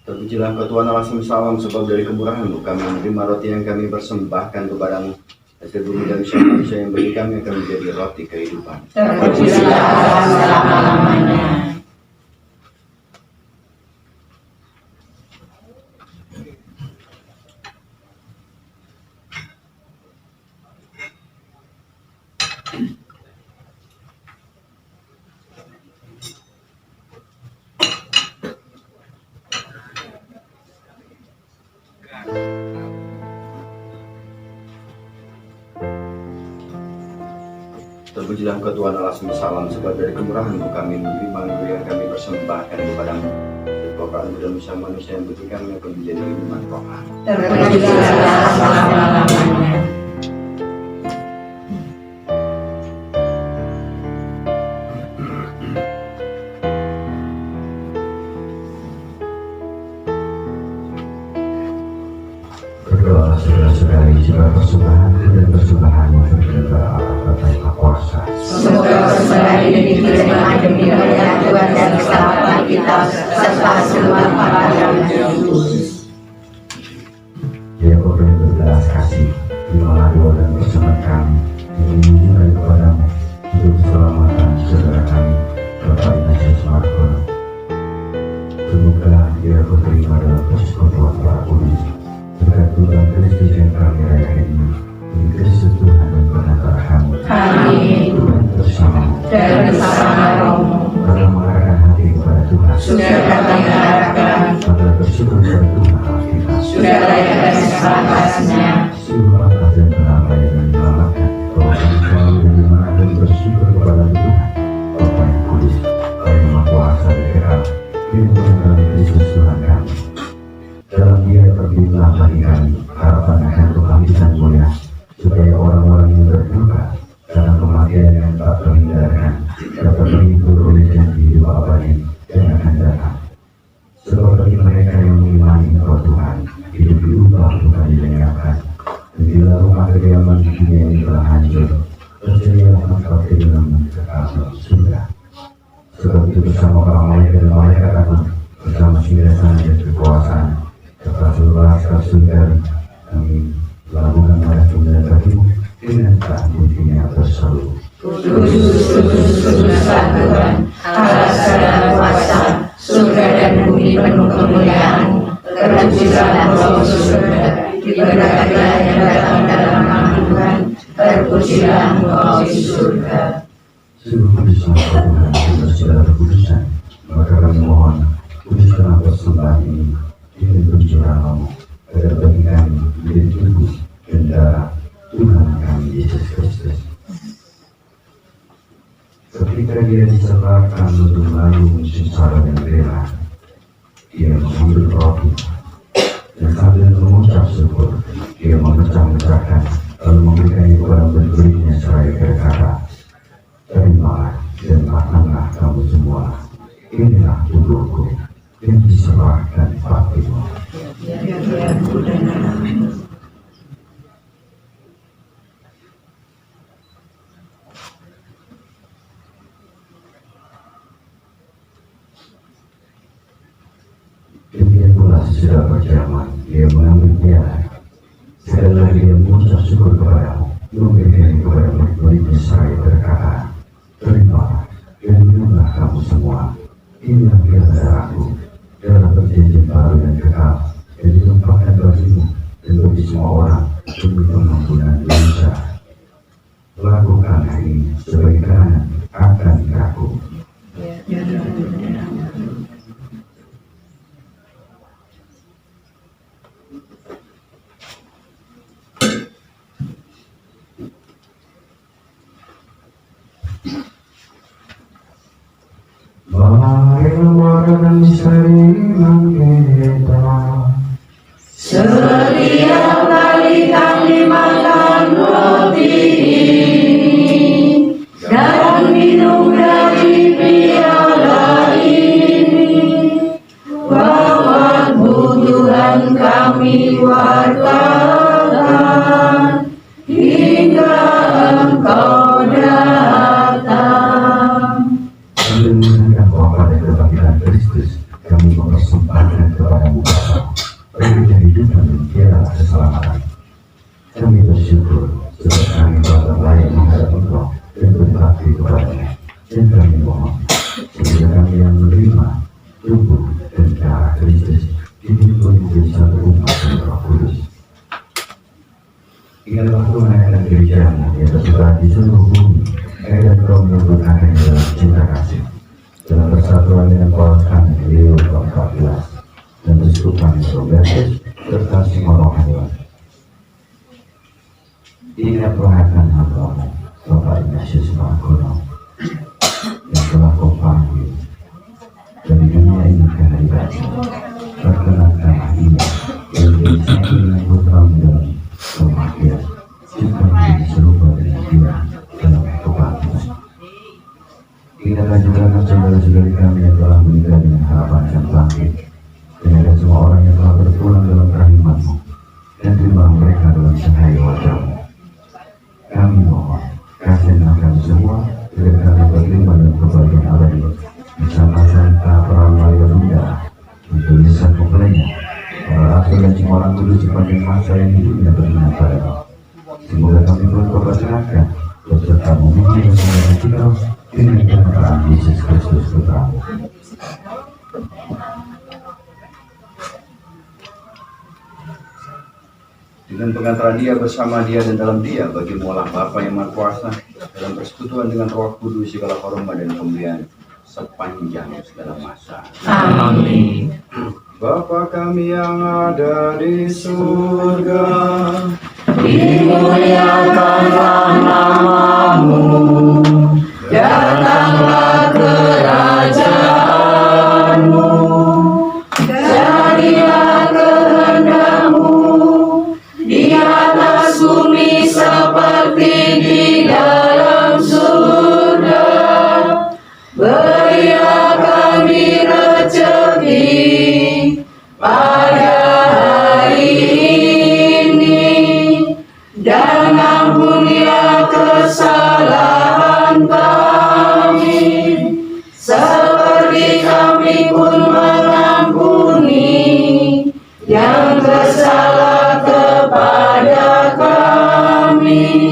Terpujilah Engkau Tuhan Allah semesta alam, sebab dari kemurahan-Mu kami menerima roti yang kami persembahkan kepadamu. Hasil bumi dan usaha manusia yang bagi kami akan menjadi roti kehidupan. Terpujilah Allah selama-lamanya. Terpujilah Engkau Tuhan Allah semesta alam, sebab dari kemurahan-Mu kami menerima yang kami persembahkan kepadamu. Kebakaran dan usaha manusia yang bagi kami akan menjadi minuman rohani. Terpujilah Allah selama-lamanya. Berdoa saudara-saudari jika persembahan dan persembahan berdoa atas tanpa kuasa. Semoga persembahan ini diterima demi berkat Tuhan dan keselamatan kita serta semua para yang Yesus. Ya Kau yang berbelas kasih, terimalah doa dan persembahan kami yang menyukai kepadamu untuk keselamatan saudara kami, Bapak Ignatius Margono. Semoga Dia Kau terima dalam persekutuan para kudus. Berkat Tuhan Kristus yang kami rayakan ini, demi Kristus Tuhan dan penantara kami. Amin. Tuhan bersamamu Dan bersama rohmu. dalam mengarahkan hati kepada Tuhan. Sudah kami harapkan, Maka bersyukur kepada Tuhan Allah kita. sudah layak dan sepantasnya. Sungguh pantas dan benar layak dan menyelamatkan bahwa kami selalu dan dimanapun bersyukur kepada Tuhan Bapa yang kudus, Allah yang Maha Kuasa dan kekal, yang dalam Kristus Tuhan kami. Dalam Dia terbitlah bagi kami harapan akan kebangkitan mulia, supaya orang-orang yang terluka karena kematian yang tak terhindarkan dapat menghibur oleh janji hidup abadi yang akan datang. Sebab bagi mereka yang mengimani Engkau Tuhan, hidup diubah bukan dilenyapkan. Dan bila rumah kediaman di dunia ini telah hancur, bersedialah Engkau ke dalam kekal surga. Sebab itu bersama para malaikat dan malaikat agung, bersama singgahsana dan kekuasaan, serta seluruh askar surga, kami melakukan mereka dan bagimu dengan tak bunyinya berseru. Kudus, kudus, kudus Tuhan, Allah segala kuasa, surga dan bumi penuh kemuliaan-Mu. Terpujilah Engkau surga, diberkatilah yang datang dalam nama Tuhan. Terpujilah Engkau di surga. Sungguh kuduslah Engkau Tuhan, dengan segala kekudusan. Maka kami mohon, kuduskanlah persembahan ini dengan pencurahan-Mu, agar bagi kami menjadi tubuh dan darah Tuhan kami Yesus Kristus. Ketika Dia diserahkan untuk menanggung sengsara dan rela, Dia mengambil roti dan sambil mengucap syukur, Dia memecah-mecahkan lalu memberikannya kepada murid-muridnya seraya berkata, "Terimalah dan makanlah kamu semua. Inilah tubuhku yang diserahkan bagimu." Demikian pula sesudah berjamaah, Dia mengambil piala. Sekali lagi Dia mengucap syukur kepadamu, memberikannya kepada murid-muridnya seraya berkata, "Terimalah dan minumlah kamu semua. Inilah piala darahku, darah perjanjian baru dan kekal, yang ditumpahkan bagimu dan bagi semua orang demi pengampunan dosa. Lakukanlah ini sebagai kenangan akan aku." Mari merayakan misteri kita. Setiap kali kami makan roti ini dan minum dari piala ini, bahwa Tuhan kami wartakan hingga Engkau datang. Sambil mengingat bahwa pada kebangkitan Kristus, kami kami mempersembahkan kepadamu Bapa, beri kehidupan dan tiada keselamatan. Kami bersyukur sebab kami telah layak menghadap Engkau dan berbakti kepadanya. Dan kami mohon, supaya kami yang menerima tubuh dan darah Kristus dihimpun menjadi satu umat dan Roh Kudus. Ingatlah Tuhan akan gerejamu yang tersebar di seluruh bumi, agar Engkau menyempurnakannya dalam cinta kasih, dalam persatuan dengan Paus kami Leo ke-14 dan Biskup kami Robertus serta semua rohaniwan. Ingatlah akan hamba-Mu Bapak Ignatius Mangkono yang telah Kau panggil dari dunia ini ke hadiratmu. Perkenankanlah ia yang bersatu dengan putra-Mu dalam kematian, juga menjadi serupa dengan dia dalam kebangkitan. Ingatlah juga saudara-saudari kami yang telah meninggal dengan harapan akan bangkit, dan ada semua orang yang telah berpulang dalam rahmat-Mu, dan terima mereka dalam cahaya wajah-Mu. Kami mohon, kasihilah kami semua, agar kami berterima dalam kebahagiaan abadi bersama Santa Pramalaya Bunda, untuk Yesus mempelainya, para rasul dan semua orang kudus sepanjang masa yang hidupnya beriman padamu. Semoga kami pun Kau percayakan beserta memuji dan memuliakan Kau dengan kemuliaan Yesus Kristus Putra-Mu. Dengan pengantaran Dia, bersama Dia, dan dalam Dia, bagi Allah Bapa yang Maha Kuasa, dalam persekutuan dengan Roh Kudus, segala hormat dan kemuliaan sepanjang segala masa. Amin. Bapa kami yang ada di surga, dimuliakanlah nama-Mu, datanglah kerajaan-Mu, jadilah kehendak-Mu di atas bumi seperti di dalam surga. Berilah kami rezeki pada hari ini, dan ampunilah kesalahan kami, seperti kami pun mengampuni yang bersalah kepada kami.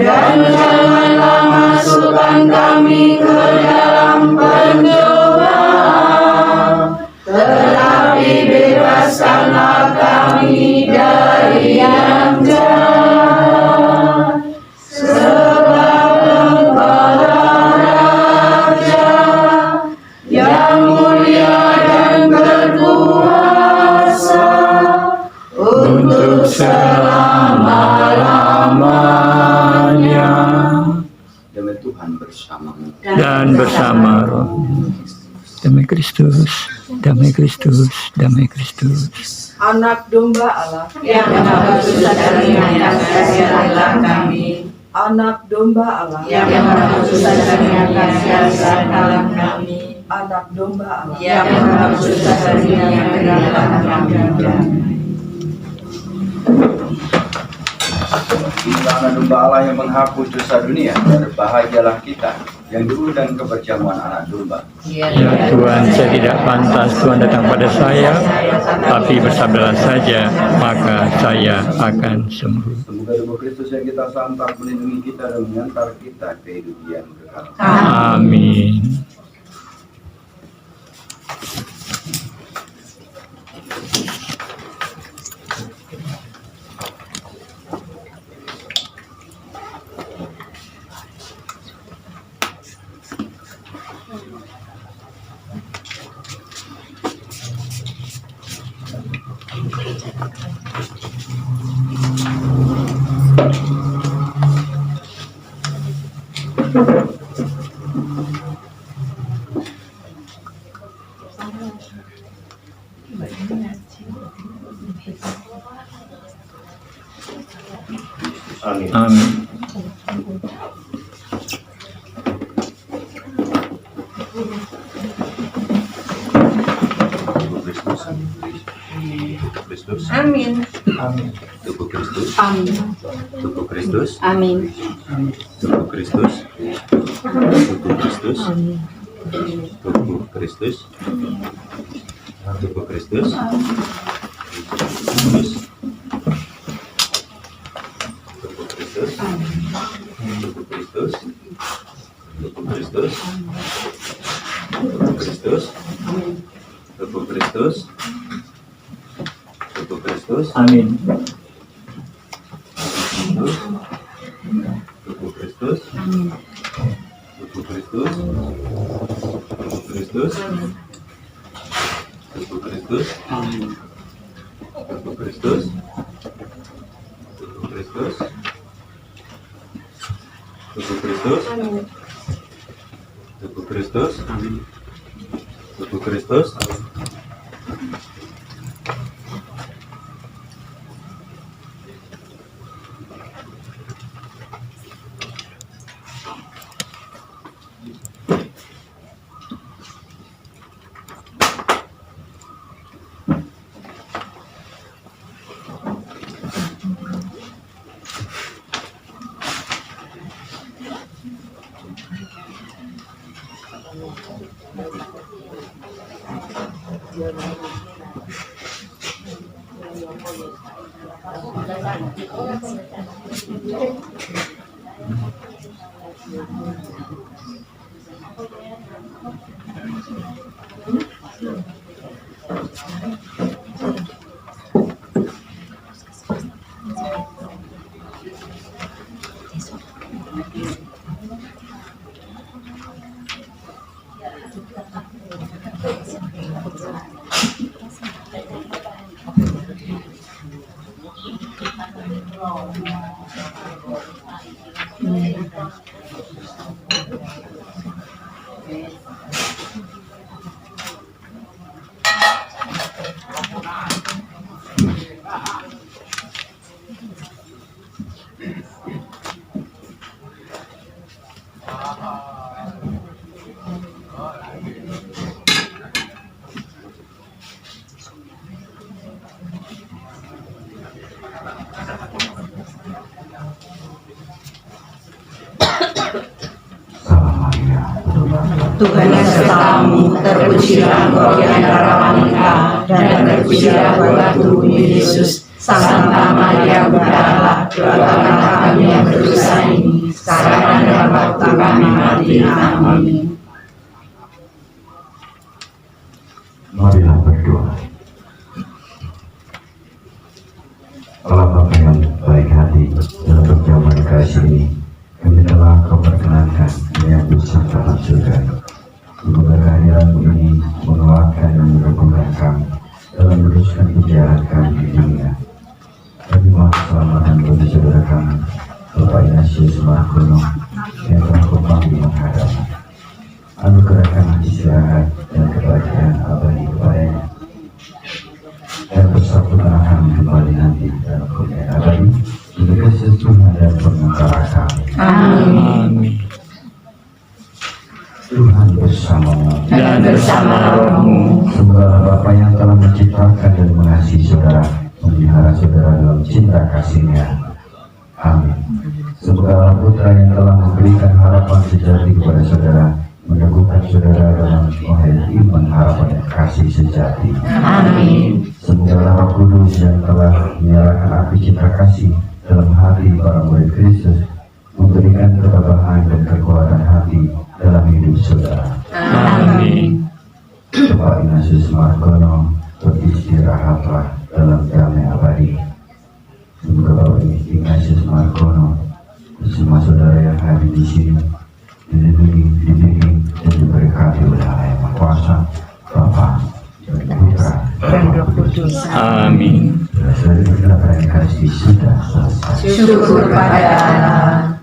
Dan janganlah masukkan kami ke dalam pencobaan, tetapi bebaskanlah kami dari yang jahat. Sebab Engkau-lah Raja yang mulia dan berkuasa untuk selama-lamanya. damai Tuhan bersama-Mu. Dan bersama roh. Damai Kristus, damai Kristus, damai Kristus. Anak domba Allah, Yang menebus dosa dunia, kasihilah kami. anak domba Allah, Yang menebus dosa dunia, kasihilah kami. anak domba Allah, Yang menebus dosa dunia, kasihilah kami. Inilah anak domba Allah yang menghapus dosa dunia. Berbahagialah kita yang diundang ke perjamuan anak domba. Ya Tuhan, saya tidak pantas Tuhan datang pada saya, tapi bersabdalah saja, maka saya akan sembuh. Semoga tubuh Kristus yang kita santap melindungi kita dan mengantar kita ke hidup yang kekal. Amin. Amin. Amin. Tubuh Kristus. Amin. Tubuh Kristus. Amin. Tubuh Kristus. Amin. Tubuh Kristus. Tubuh Kristus. tubuh Kristus, tubuh Kristus, tubuh Kristus, tubuh Kristus, tubuh Kristus, tubuh Kristus, tubuh Kristus, tubuh Kristus, Amin. tubuh Kristus, tubuh Kristus, tubuh Kristus, tubuh Kristus, tubuh Kristus, tubuh Kristus, tubuh Kristus, tubuh Kristus, tubuh Kristus. Tuhan sertamu, terpujilah Engkau di antara wanita, dan terpujilah buah tubuh Yesus. Santa Maria Bunda Allah, doakanlah kami yang berdosa ini, sekarang dan waktu kami mati. Amin. Marilah berdoa. Allah Bapa yang baik hati, dalam perjamuan kasih ini, kami telah Kau perkenankan menyambut santapan surga. Semoga kehadiranmu ini menguatkan dan menggabungkan kami dalam meneruskan perjalanan kami di dunia. Kami mohon keselamatan bagi saudara kami, Bapak Ignatius Margono, yang telah Kau panggil menghadap. Anugerahkan istirahat dan kebahagiaan abadi kepadanya, dan persatukan kembali nanti dalam kemuliaan abadi untuk kesejukan dan pengantara kami. Amin. Tuhan bersamamu Dan bersama rohmu. Semoga Bapa yang telah menciptakan dan mengasihi saudara memelihara saudara dalam cinta kasih-Nya. Amin. Semoga Allah Putra yang telah memberikan harapan sejati kepada saudara meneguhkan saudara dalam menghayati iman harapan dan kasih sejati. Amin. Semoga Allah Roh Kudus yang telah menyalakan api cinta kasih dalam hati para murid Kristus memberikan ketabahan dan kekuatan hati dalam hidup saudara. Amin. Bapak Ignatius Margono, beristirahatlah dalam damai abadi. Semoga Bapak Ignatius Margono dan semua saudara yang hadir di sini dilindungi, dibimbing, dan diberkati oleh Allah yang Maha Kuasa, Bapa dan Putra dan Roh Kudus. Amin. Dari perkara yang kasih sudah selesai. Syukur pada Allah.